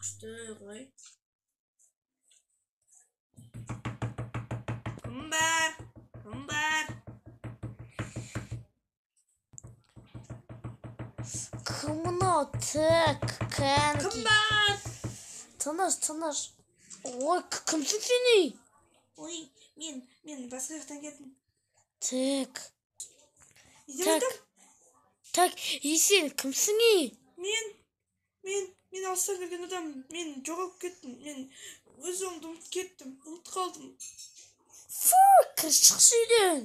күшті ғой. Кім бар? Кімнің тек кәнкі? Кім бар? Тыныш. Ой, кімсің сені? Ой, мен басқа жақтан келдім. Тек. Так, сен кімсің? Мен алыстан келген адам. Мен жоғалып кеттім. Мен өз оңды ұмытып қалдым. Фу, шық үйден.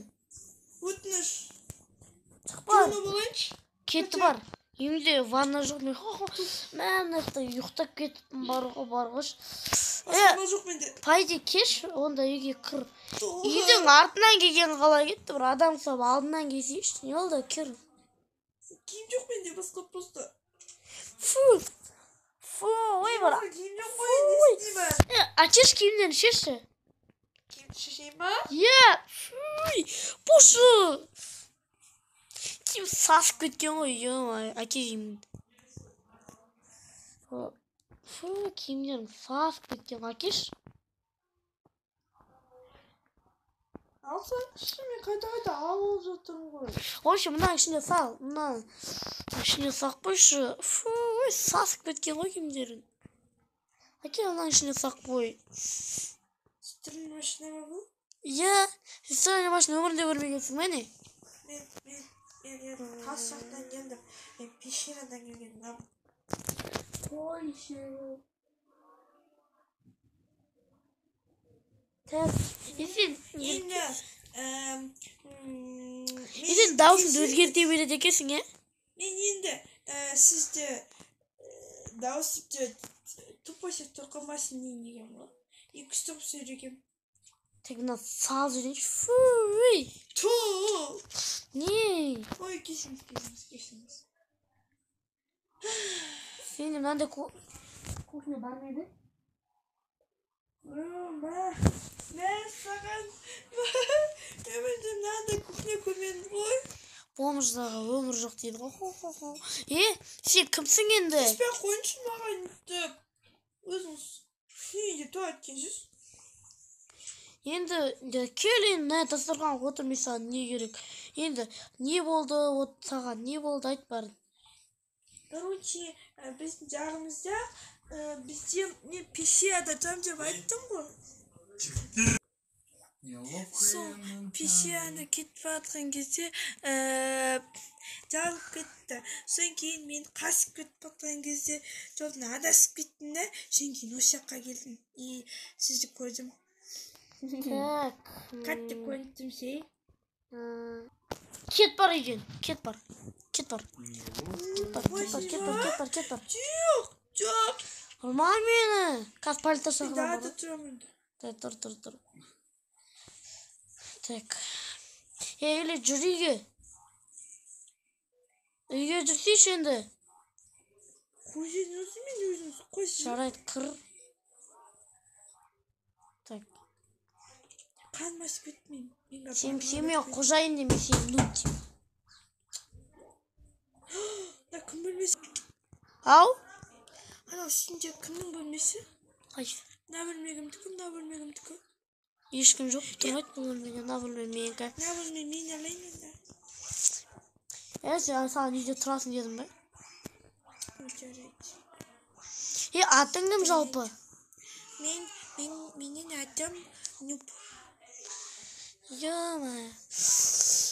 Өтініш. Шықпар. Жоны болайыншы. Кетті бар. Үйімде ванна жоқ. Мен ұйықтап кеттім барғыш. Асқама жоқ менде. Пайде кеш, онда үйге кір. Үйдің артынан келген қалай кетті. Bir адам сап алдынан келсейші. Не олда кір. Киім жоқ менде, басқа просто. Фу, ой бар. Киім жоқ қой, не істеймін? Ачеш киімден шеші. Киім шешейін ба? Фуй, бошы. Киім сасып кеткен ғой, әке киімін. Фу, киімден сасып кеткен, әкеш. Алсаң, мен қайта алып жатырмын ғой. Ойшы, мұнан ішінде сал, мұнан ішінде сақ қойшы. Фу, сасып кеткен ғой киімдерін. Әке, мұнан ішінде сақ қой. Стиральный машина ма бұл? Стиральный машина өмірінде көрмегенсің бе не? Мен тас жақтан келдім. Мен пещерадан келгенмін. Қойшы. Есен даусыңды өзгерте береді екенсің, е? Мен енді сізді даусымды тупой сеп тоқымасын деген ғой. 2 топ сөйлегем. Тек мына сал жүрейінші. Фуй! Ту! Не? Ой, кешіңіз. Сен мынандай кухня бар ма еді? Мен саған өмірде мынандай кухня көрмедім ғой. Бомждағы өмір жоқ дейді ғой. Сен кімсің енді? Түспен қойыншы маған деп. Өзіңіз үйінде туа еткенсіз. Енді кел енді дастархан отырмай саған не керек? Енді не болды саған? Не болды айт барын. Короче, біздің жағымызда бізде мен пещерада тұрам деп айттым ғой. Сол пещераны кетіп жатқан кезде жарылып кетті. Содан кейін мен қасып кетіп жатқан кезде жолдан адасып кеттім де, содан кейін осы жаққа келдім. Сізді көрдім. Қатты көрдім сей. Кет бар үйден, кет бар. Жоқ. Ұрмай мені. Қазір полиция шақырады. Дағада тұрамын. Тұр. Так. Еле жүр үйге. Үйге жүрсейші енді. Қойсен өзі мен өзіңіз қойсен. Жарайды, қыр. Так. Қанмасып кетмейін. Сен мен қожайын деме, сен нұт. Кім бөлмесі? Ау? Анау үстінде кімнің бөлмесі? Қайсы? Мына бөлмегімдікі. Ешкім жоқ, тұрмайды бұл бөлмеде, мына бөлме менікі. Мына бөлме мен алайын енді. Сен саған үйде тұрасың дедім бе? Жарайды. Атың кім жалпы? Менің атым Нуп.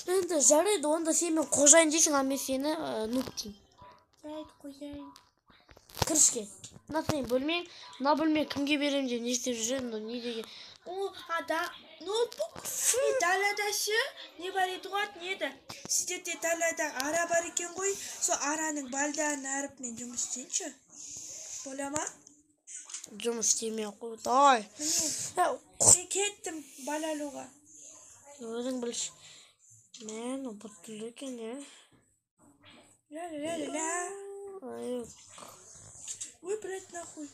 Енді жарайды, онда сен мен қожайын дейсің, а мен сені Нуп деймін. Жарайды, қожайын. Кірішке. Мына сен бөлмең, мына бөлме кімге берем деп не істеп жүрген, не деген. Ноутбук. Даладашы не бар еді ғой, не еді? Сіздерде далада ара бар екен ғой, сол араның балдарын арып мен жұмыс істейінші. Бола ма? Жұмыс істемей қойдай. Мен кеттім балалуға. Өзің білші. Мен ұпыртылы екен, е? Ля-ля-ля-ля. Ой, блядь, нахуй.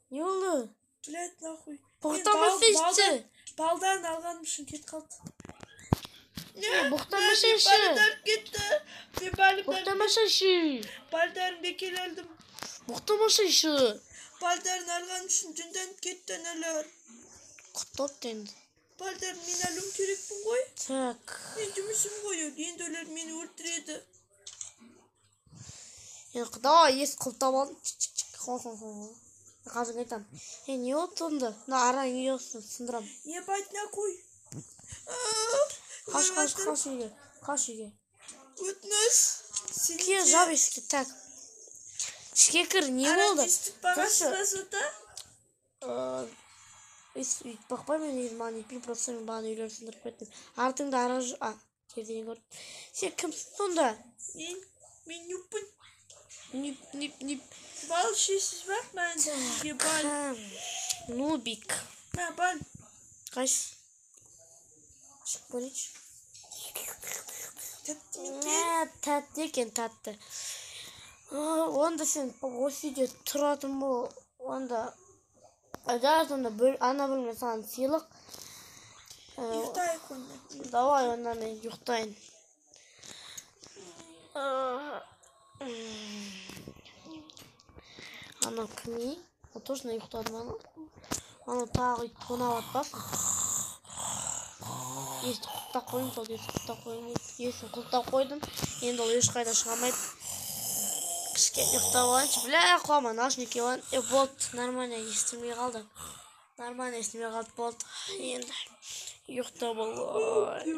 Не oldu? Блядь, нахуй. Бұқтамасы ішті. Балдарын алғаным үшін кет қалды. Бұқтамасы ішті. Балдарым кетті. Бұқтамасы ішті. Балдарым бекел алдым. Бұқтамасы ішті. балдарын алғаным үшін жынданып кетті аналар. Құттап енді. Балдарын мен алуым керекпін ғой. Так. Мен жұмысым ғой ол. Енді олар мені өлтіреді. Енді құдай ес құлтап алдым. Қазір айтам. Не болды сонда? Мына араң не olsun сындырам. Ебать на қой. Қаш үйге. Қаш үйге. Өтініш. Ке жап есікті. Так. Ішке кір, не болды? Естіп бағасыз ба сода? Өйтіп бақпай мен өзім маған етпейм, просто мен бағана үйлерін сындырып кеттім. Артыңда ара жерден көріп. Сен кімсің сонда? Мен нүппін. Нүп. Бал ішесіз ба? Мен сізге бал. Нубик. Мә, бал. Қайсы? Шық көрейші. Тәтті ме? Тәтті екен, тәтті. Онда сен осы үйде тұратын бұл. Онда ана бөлме саған сыйлық. Ұйықтайық онда. Давай, онда мен ұйықтайын. Ана кім? О, точно ұйықтадым ана. Ана тағы тонап атпасын. Есті құлттап қойым, сол есті құлттап қойым. Есті құлттап қойдым. Енді ол ешқайда шығамайды. Кішкене ұйықтап алайыншы. Бля, қома, наушники алайын. Болды, нормально естімей қалды. Болды. Енді ұйықтап алайын.